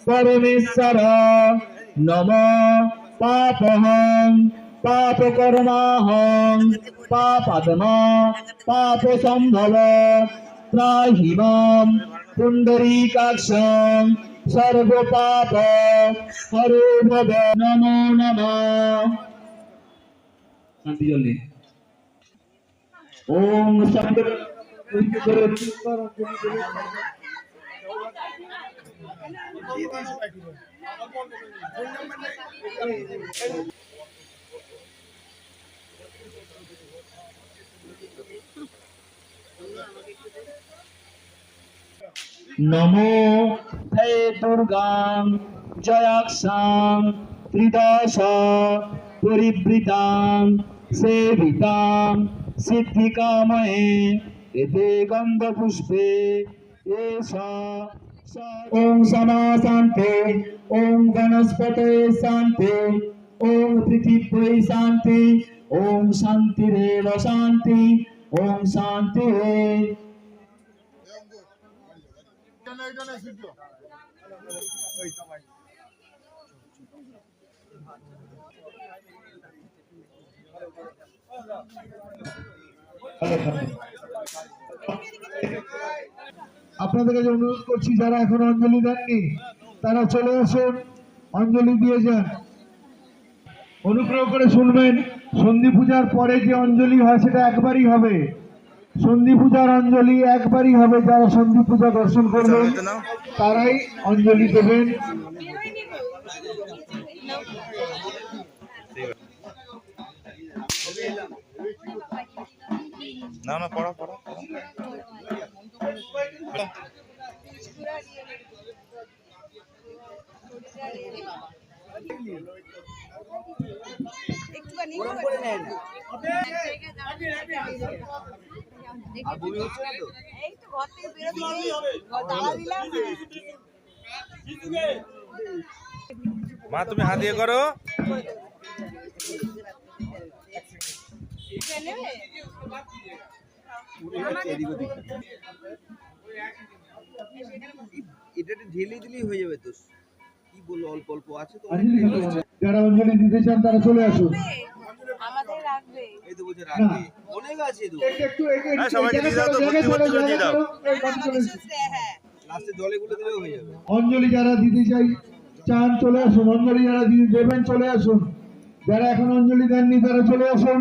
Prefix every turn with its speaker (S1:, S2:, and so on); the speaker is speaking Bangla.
S1: परमेश्वर नम पापहं पापकर्माहं पापात्मा पापसंभव त्राहि मां पुण्डरीकाक्षं सर्वपाप हरो भव नमो नमः। शांति जल्दी ओम शांति नमो हे दुर्गां जयाक्षां त्रिदश परिवृतां सेवितां सिद्धिकामये एते गन्धपुष्पे एषा ओम समा शांति ओम वनस्पते शांति ओम पृथिवी शांति ओम शांतिरेव शांति ओम शांति আপনাদের কাছে অনুরোধ করছি যারা এখন অঞ্জলি দেননি তারা চলে আসুন অঞ্জলি দিয়ে যান। অনুগ্রহ করে শুনবেন, সন্ধি পূজার পরে যে অঞ্জলি হয় সেটা একবারই হবে। সন্ধি পূজার অঞ্জলি একবারই হবে। যারা সন্ধি পূজা দর্শন করবেন তারাই অঞ্জলি দেবেন।
S2: না না পড়া পড়া মা তুমি হাত দিয়ে করো।
S3: ঢেলে দিলেই হয়ে যাবে তো, কি বলবো অল্প অল্প আছে তো।
S1: যারা অঞ্জলি দিতে চান তারা চলে আসুন।
S4: আমাদের রাখবে
S3: এই তো বলছে রাখবে, অনেক আছে তো।
S2: সবাইকে দিয়ে দাও তো, ভর্তি ভর্তি করে দিয়ে দাও।
S3: লাস্টে জলে গুলো দিলেও হয়ে যাবে।
S1: অঞ্জলি যারা দিতে চান চলে আসুন। অঞ্জলি যারা দেবেন চলে আসুন। যারা এখন অঞ্জলি দেননি তারা চলে আসুন।